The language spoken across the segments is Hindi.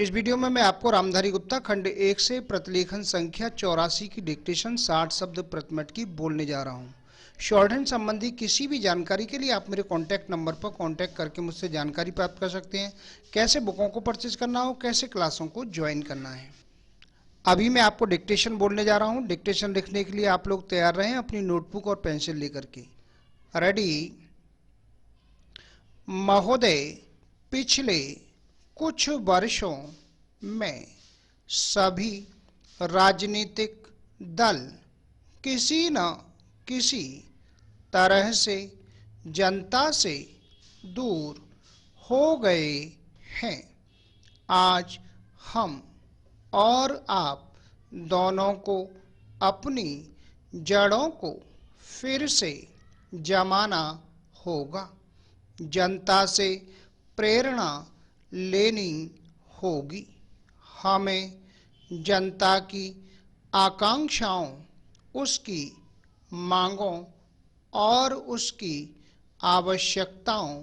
इस वीडियो में मैं आपको रामधारी गुप्ता खंड 1 से प्रतिलेखन संख्या 84 की डिक्टेशन 60 शब्द प्रति मिनट की बोलने जा रहा हूँ। शॉर्ट हैंड संबंधी किसी भी जानकारी के लिए आप मेरे कॉन्टैक्ट नंबर पर कॉन्टैक्ट करके मुझसे जानकारी प्राप्त कर सकते हैं। कैसे बुकों को परचेज करना हो, कैसे क्लासों को ज्वाइन करना है। अभी मैं आपको डिक्टेशन बोलने जा रहा हूँ। डिक्टेशन लिखने के लिए आप लोग तैयार रहें अपनी नोटबुक और पेंसिल लेकर के। रेडी। महोदय, पिछले कुछ वर्षों में सभी राजनीतिक दल किसी न किसी तरह से जनता से दूर हो गए हैं। आज हम और आप दोनों को अपनी जड़ों को फिर से जमाना होगा। जनता से प्रेरणा लेनी होगी। हमें जनता की आकांक्षाओं, उसकी मांगों और उसकी आवश्यकताओं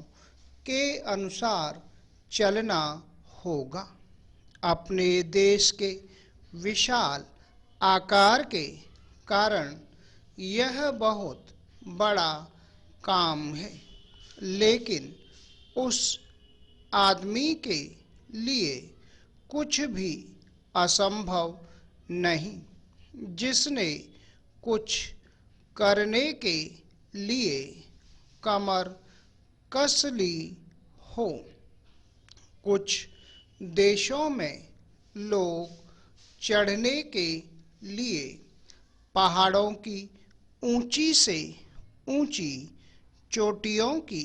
के अनुसार चलना होगा। अपने देश के विशाल आकार के कारण यह बहुत बड़ा काम है, लेकिन उस आदमी के लिए कुछ भी असंभव नहीं जिसने कुछ करने के लिए कमर कस ली हो। कुछ देशों में लोग चढ़ने के लिए पहाड़ों की ऊंची से ऊंची चोटियों की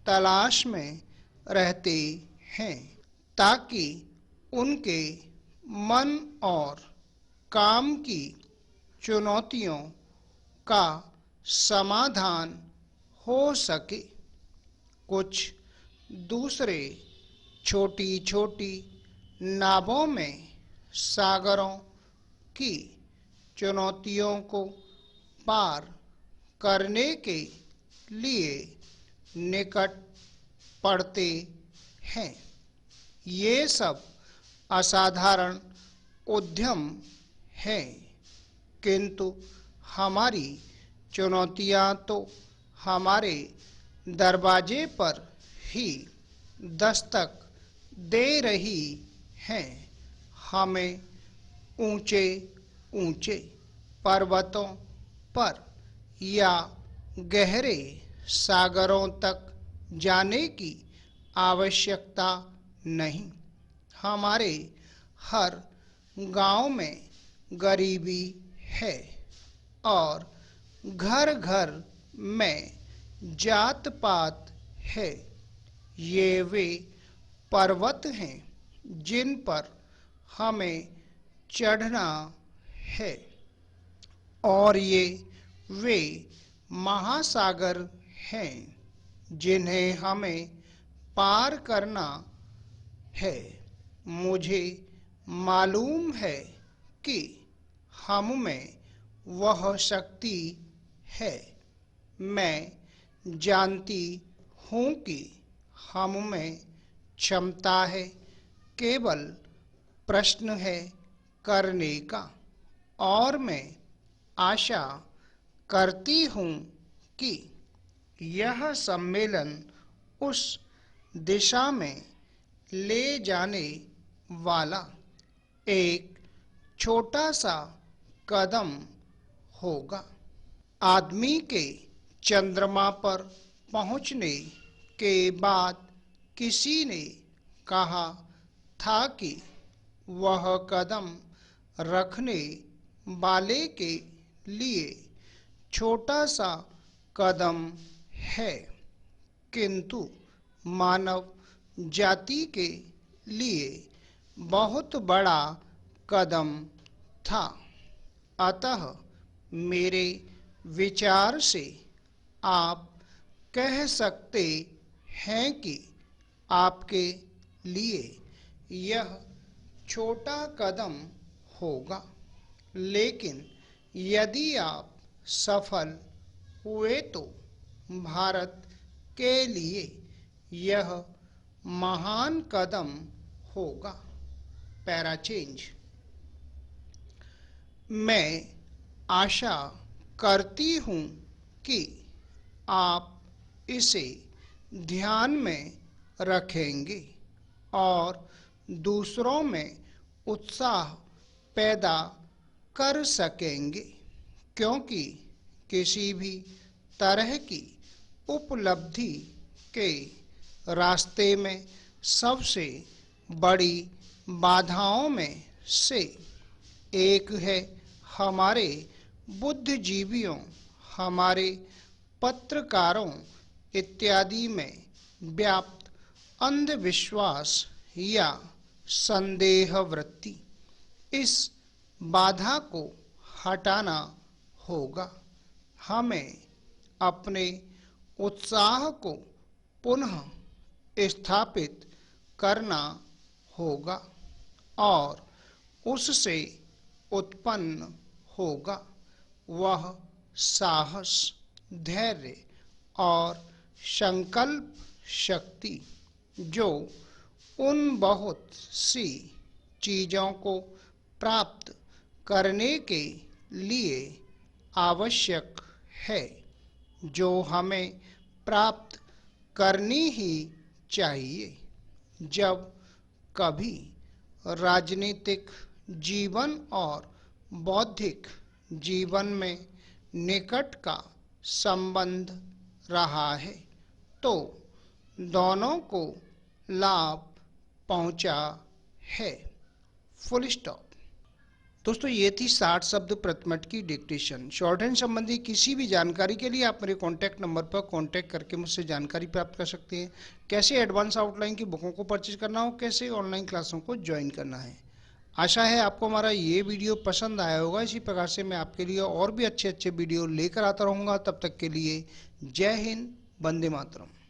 तलाश में रहते हैं ताकि उनके मन और काम की चुनौतियों का समाधान हो सके। कुछ दूसरे छोटी छोटी नावों में सागरों की चुनौतियों को पार करने के लिए निकट पड़ते हैं। ये सब असाधारण उद्यम हैं, किंतु हमारी चुनौतियां तो हमारे दरवाजे पर ही दस्तक दे रही हैं। हमें ऊंचे ऊंचे पर्वतों पर या गहरे सागरों तक जाने की आवश्यकता नहीं। हमारे हर गांव में गरीबी है और घर घर में जात पात है। ये वे पर्वत हैं जिन पर हमें चढ़ना है और ये वे महासागर हैं जिन्हें हमें पार करना है। मुझे मालूम है कि हम में वह शक्ति है। मैं जानती हूँ कि हम में क्षमता है, केवल प्रश्न है करने का। और मैं आशा करती हूँ कि यह सम्मेलन उस दिशा में ले जाने वाला एक छोटा सा कदम होगा। आदमी के चंद्रमा पर पहुंचने के बाद किसी ने कहा था कि वह कदम रखने वाले के लिए छोटा सा कदम है, किंतु मानव जाति के लिए बहुत बड़ा कदम था। अतः मेरे विचार से आप कह सकते हैं कि आपके लिए यह छोटा कदम होगा, लेकिन यदि आप सफल हुए तो भारत के लिए यह महान कदम होगा। Para change. मैं आशा करती हूँ कि आप इसे ध्यान में रखेंगे और दूसरों में उत्साह पैदा कर सकेंगे, क्योंकि किसी भी तरह की उपलब्धि के रास्ते में सबसे बड़ी बाधाओं में से एक है हमारे बुद्धिजीवियों, हमारे पत्रकारों इत्यादि में व्याप्त अंधविश्वास या संदेह वृत्ति। इस बाधा को हटाना होगा। हमें अपने उत्साह को पुनः स्थापित करना होगा और उससे उत्पन्न होगा वह साहस, धैर्य और संकल्प शक्ति जो उन बहुत सी चीज़ों को प्राप्त करने के लिए आवश्यक है जो हमें प्राप्त करनी ही चाहिए। जब कभी राजनीतिक जीवन और बौद्धिक जीवन में निकट का संबंध रहा है तो दोनों को लाभ पहुंचा है। Full stop. दोस्तों, ये थी 60 शब्द प्रतिमिनट की डिक्टेशन। शॉर्ट हैंड संबंधी किसी भी जानकारी के लिए आप मेरे कॉन्टैक्ट नंबर पर कॉन्टैक्ट करके मुझसे जानकारी प्राप्त कर सकते हैं। कैसे एडवांस आउटलाइन की बुकों को परचेज करना हो, कैसे ऑनलाइन क्लासों को ज्वाइन करना है। आशा है आपको हमारा ये वीडियो पसंद आया होगा। इसी प्रकार से मैं आपके लिए और भी अच्छे अच्छे वीडियो लेकर आता रहूँगा। तब तक के लिए जय हिंद, वंदे मातरम।